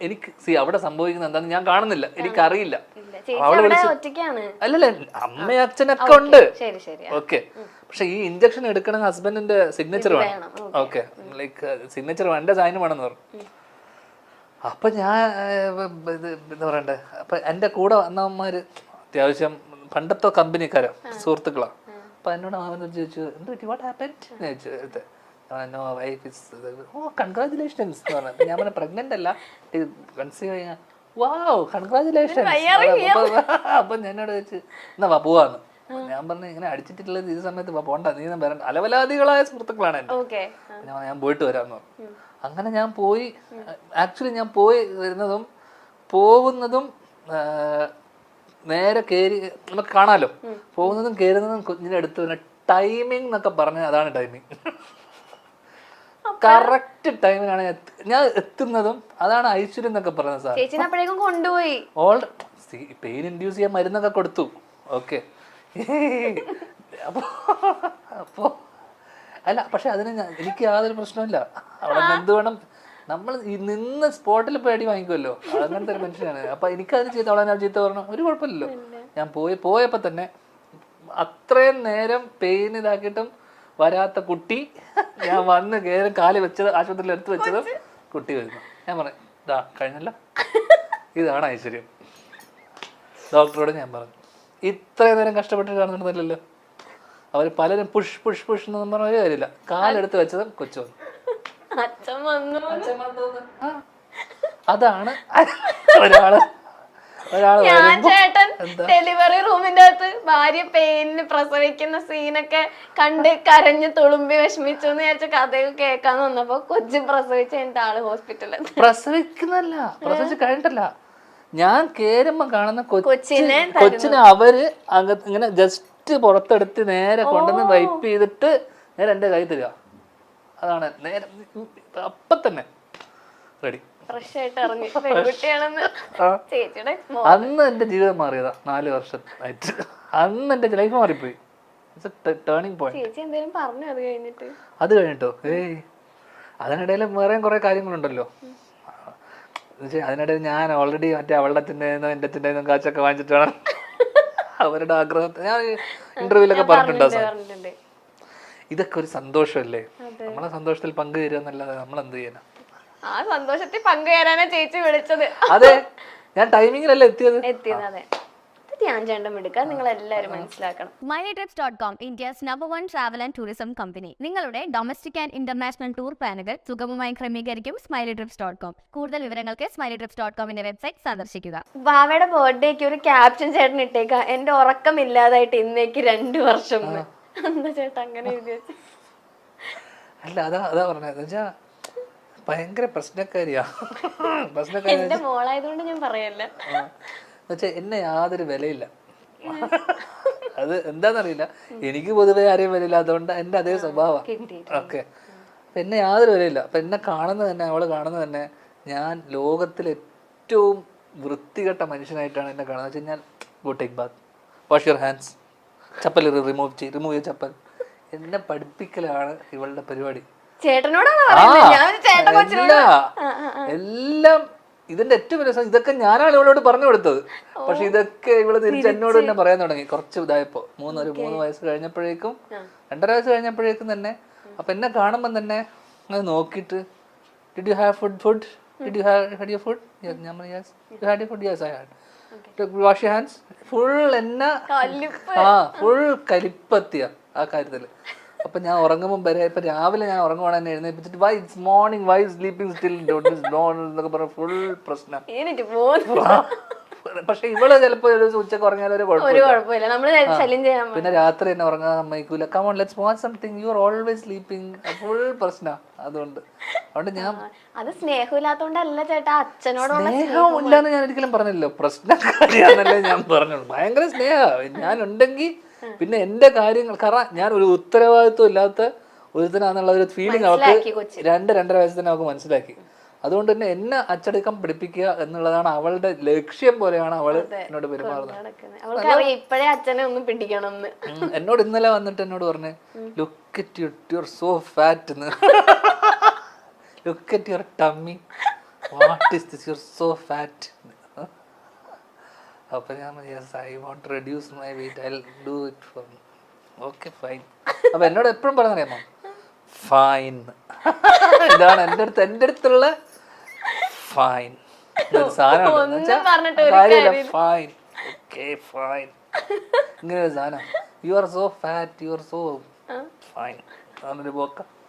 എനിക്ക് അവിടെ സംഭവിക്കുന്നത് എന്താണെന്ന് ഞാൻ കാണുന്നില്ല, എനിക്കറിയില്ല. അല്ലല്ല, അമ്മയും അച്ഛനൊക്കെ ഉണ്ട്. ഓക്കെ, പക്ഷെ ഈ ഇഞ്ചക്ഷൻ എടുക്കണം ഹസ്ബൻഡിന്റെ സിഗ്നേച്ചർ വേണം. ഓക്കെ, ലൈക്ക് സിഗ്നേച്ചർ എന്റെ സൈന് വേണമെന്ന് പറഞ്ഞു. അപ്പൊ ഞാൻ എന്താ പറയണ്ടേ, അപ്പൊ എന്റെ കൂടെ വന്നവന്മാര് അത്യാവശ്യം പണ്ടത്തെ കമ്പനിക്കാരാ, സുഹൃത്തുക്കളാ. അപ്പൊ എന്നോട് അവൻ ചോദിച്ചു, എന്ത് പറ്റി, വാട്ട് ഹാപ്പൻഡ് എന്ന് ചോദിച്ചു. No wife is, oh congratulations എന്ന് പറഞ്ഞു. ഞാൻ പറഞ്ഞ പ്രഗ്നന്റ് അല്ല, കൺസീവ് ചെയ്യാൻ. Wow congratulations. അപ്പൊ എന്നോട് ചോദിച്ചു എന്നാ വാ പോവാന്ന്. ഞാൻ പറഞ്ഞു ഇങ്ങനെ അടിച്ചിട്ടുള്ളത് ഈ സമയത്ത് പോണ്ട, നീ വരണ്ട. അലവലാദികളായ സുഹൃത്തുക്കളാണ് എന്റെ. ഞാൻ പോയിട്ട് വരാന്ന് പറഞ്ഞു. അങ്ങനെ ഞാൻ പോയി. ആക്ച്വലി ഞാൻ പോയി വരുന്നതും പോകുന്നതും നേരെ കയറി നമുക്ക് കാണാലോ, പോകുന്നതും കയറുന്നതും കുഞ്ഞിന്റെ അടുത്ത് തന്നെ ടൈമിംഗ് എന്നൊക്കെ പറഞ്ഞ അതാണ് ടൈമിംഗ്. കറക്റ്റ് ടൈമിനാണ് ഞാൻ എത്തുന്നതും, അതാണ് ഐശ്വര്യം എന്നൊക്കെ പറഞ്ഞത്. സാർ കൊണ്ടുപോയി പെയിൻ ഇൻഡ്യൂസ് ചെയ്യാൻ മരുന്നൊക്കെ കൊടുത്തു. ഓക്കെ, അപ്പോ അല്ല, പക്ഷെ അതിന് എനിക്ക് യാതൊരു പ്രശ്നമില്ല. അവിടെ എന്ത് വേണം, നമ്മൾ നിന്ന് സ്പോട്ടിൽ പോയി അടി വാങ്ങിക്കുമല്ലോ, അങ്ങനത്തെ ഒരു മനുഷ്യനാണ്. അപ്പൊ എനിക്കതിന് ചീത്ത, അവളെ ഞാൻ ചീത്ത പറഞ്ഞു, ഒരു കുഴപ്പമില്ലല്ലോ. ഞാൻ പോയപ്പോ തന്നെ അത്രയും നേരം പെയിൻ ഇതാക്കിയിട്ടും വരാത്ത കുട്ടി, ഞാൻ വന്ന് കയറി കാല് വെച്ചത് ആശുപത്രിയിൽ എടുത്ത് വെച്ചതും കുട്ടി വരുന്നു. ഞാൻ പറഞ്ഞു ഇതാ കഴിഞ്ഞല്ലോ, ഇതാണ് ഐശ്വര്യം. ഡോക്ടറോട് ഞാൻ പറഞ്ഞു, ഇത്രയും നേരം കഷ്ടപ്പെട്ട് കാണുന്നുണ്ടല്ലോ. അവർ പലരും പുഷ് പുഷ് പുഷ് എന്നൊന്നും പറഞ്ഞ ഒരു കാര്യമില്ല. കാലെടുത്ത് വെച്ചതും കൊച്ചു വന്നു. അതാണ് ഒരാള് ചേട്ടൻ ഡെലിവറി റൂമിന്റെ അകത്ത് ഭാര്യ പെയിനിന് പ്രസവിക്കുന്ന സീനൊക്കെ കണ്ട് കരഞ്ഞ് തുളുമ്പി വിഷമിച്ചു എന്ന് വിചാരിച്ച കഥയൊക്കെ കേൾക്കാന്ന് വന്നപ്പോ കൊച്ചു പ്രസവിച്ച കഴിഞ്ഞിട്ട് ആള് ഹോസ്പിറ്റലിൽ. പ്രസവിക്കുന്നല്ല, പ്രസവിച്ച് കഴിഞ്ഞിട്ടല്ല, ഞാൻ കേറുമ്പോ കാണുന്ന കൊച്ചിനെ അവര് ഇങ്ങനെ ജസ്റ്റ് പുറത്തെടുത്ത് നേരെ കൊണ്ടുവന്ന് വൈപ്പ് ചെയ്തിട്ട് നേരെ എന്റെ കൈ തരിക. അതാണ് നേരെ അപ്പൊ തന്നെ റെഡി. അന്ന് എന്റെ ജീവിതം മാറിയതാ, 4 വർഷമായിട്ട്. അന്ന് എന്റെ ലൈഫ് മാറിപ്പോയി. Turning point. അത് കഴിഞ്ഞിട്ടോ അതിനിടയിൽ വേറെയും കുറെ കാര്യങ്ങളുണ്ടല്ലോ. അതിനിടയിൽ ഞാൻ ഓൾറെഡി മറ്റേ അവളുടെ ചിന്തയെന്നോ എന്റെ ചിന്തയെന്നോ കാശൊക്കെ വാങ്ങിച്ചിട്ടാണ് അവരുടെ ആഗ്രഹത്തെ ഞാൻ ഇന്റർവ്യൂലൊക്കെ പറഞ്ഞിട്ടുണ്ടോ. ഇതൊക്കെ ഒരു സന്തോഷമല്ലേ, നമ്മളെ സന്തോഷത്തിൽ പങ്കുചേരുക എന്നല്ലാതെ നമ്മൾ എന്ത് ചെയ്യാനാ. ആ സന്തോഷത്തിൽ പങ്കുചേരാനാ ചേച്ചി വിളിച്ചത്. അതെ, ഞാൻ ടൈമിങ്ങിലല്ലേ എത്തിയത്. അതെ, ധ്യാൻ ചേട്ടൻ എടുക്കാൻ നിങ്ങൾ എല്ലാവരും മനസ്സിലാക്കണം. SmileTrips.com, India's #1 travel and tourism company. നിങ്ങളുടെ ഡൊമസ്റ്റിക് ആൻഡ് ഇന്റർനാഷണൽ ടൂർ പ്ലാനുകൾ സുഗമമായി ക്രമീകരിക്കും SmileTrips.com. കൂടുതൽ വിവരങ്ങൾക്ക് SmileTrips.com വെബ്സൈറ്റ് സന്ദർശിക്കുക. വാവയുടെ ബർത്ത്ഡേക്ക് ഒരു ക്യാപ്ഷൻ ചേട്ടൻ ഇട്ടേക്ക, എന്റെ ഉറക്കം ഇല്ലാതായിട്ട് ഇന്നേക്ക് 2 വർഷം. എന്താ ചേട്ടാ അങ്ങനെ അല്ല, അതാ പറഞ്ഞത്. ഭയങ്കര പ്രശ്നക്കാരിയാ. എന്റെ മോളായതുകൊണ്ട് ഞാൻ പറയല്ല. എന്നുവെച്ചാൽ എന്നെ യാതൊരു വിലയില്ല. അത് എന്താന്നറിയില്ല, എനിക്ക് പൊതുവെ ആരെയും വിലയില്ലാത്തതുകൊണ്ട് എന്റെ അതേ സ്വഭാവം. ഓക്കെ, അപ്പൊ എന്നെ യാതൊരു വിലയില്ല. അപ്പൊ എന്നെ കാണുന്നത് തന്നെ, അവള് കാണുന്നത് തന്നെ, ഞാൻ ലോകത്തിലെ ഏറ്റവും വൃത്തികെട്ട മനുഷ്യനായിട്ടാണ് എന്നെ കാണുന്നത്. വെച്ച് കഴിഞ്ഞാൽ go take Baat, wash your hands, chappal remove ചെയ്യ ചപ്പൽ. എന്നെ പഠിപ്പിക്കലാണ് ഇവളുടെ പരിപാടി. എല്ലാം ഇതിന്റെ ഏറ്റവും രസം, ഇതൊക്കെ ഞാനാണ് ഇവളോട് പറഞ്ഞു കൊടുത്തത്. പക്ഷെ ഇതൊക്കെ ഇവള് തിരിച്ച് എന്നോട് തന്നെ പറയാൻ തുടങ്ങി കുറച്ച് ഇതായപ്പോ. 3 വയസ്സ് കഴിഞ്ഞപ്പോഴേക്കും, 2.5 വയസ്സ് കഴിഞ്ഞപ്പോഴേക്കും തന്നെ. അപ്പൊ എന്നെ കാണുമ്പോ തന്നെ അത് നോക്കിയിട്ട്, did you have food did you had your food? ഞാൻ പറഞ്ഞു yes. You had your food? Yes I had. Wash your hands. Full എന്നെ ഫുൾ കലിപ്പത്തിയ ആ കാര്യത്തില്. അപ്പൊ ഞാൻ ഉറങ്ങുമ്പോൾ വരെ, ഇപ്പൊ രാവിലെ ഞാൻ ഉറങ്ങുവാണ്, എന്നെ എഴുന്നേപ്പിച്ചിട്ട് why it's morning, why is sleeping still, എന്നൊക്കെ പറഞ്ഞ ഫുൾ പ്രശ്നം. പക്ഷെ ഇവള് ചിലപ്പോ ഉച്ചക്ക് ഉറങ്ങിയാൽ ഒരു കുഴപ്പമില്ല. പിന്നെ രാത്രി എന്നെ ഉറങ്ങാൻ സമ്മതിക്കൂല. Come on let's watch something, you are always sleeping. Full പ്രശ്നം. അതുകൊണ്ട് ഞാൻ അത് സ്നേഹമില്ലാത്തോണ്ടല്ല ചേട്ടാ, അച്ഛനോടുള്ള സ്നേഹമില്ലാന്ന് ഞാൻ ഒരിക്കലും പറഞ്ഞില്ലല്ലോ, പ്രശ്നക്കാരിയാന്നല്ലേ ഞാൻ പറഞ്ഞോളൂ. ഭയങ്കര സ്നേഹമാണ് ഞാൻ ഉണ്ടെങ്കിൽ. പിന്നെ എന്റെ കാര്യങ്ങൾ, കാരണം ഞാൻ ഒരു ഉത്തരവാദിത്വം ഇല്ലാത്ത ഒരുത്തനാന്നുള്ള ഒരു ഫീലിംഗ് അവൾക്ക് 2-2.5 വയസ്സിൽ തന്നെ അവൾക്ക് മനസ്സിലാക്കി. അതുകൊണ്ട് തന്നെ എന്നെ അച്ചടക്കം പഠിപ്പിക്കുക എന്നുള്ളതാണ് അവളുടെ ലക്ഷ്യം പോലെയാണ് അവള് എന്നോട് പെരുമാറുന്നത്. ഇപ്പഴേ അച്ഛനെ ഒന്ന് പിടിക്കണം. എന്നോട് ഇന്നലെ വന്നിട്ട് എന്നോട് പറഞ്ഞു, look at you, you are so fat എന്ന്. Look at your tummy. What is this, you are so fat. അപ്പൊ ഞാൻ yes I want to reduce my weight, I will do it for me. Okay fine. അപ്പൊ എന്നോട് എപ്പോഴും പറഞ്ഞറിയാമോ, fine. ഇതാണ് എൻ്റെ അടുത്തുള്ള fine സാധനം. ഫൈൻ, ഓക്കെ ഫൈൻ, ഇങ്ങനെ ഒരു സാധനം. U are so fat, U are so fine. അതൊരു പോക്ക.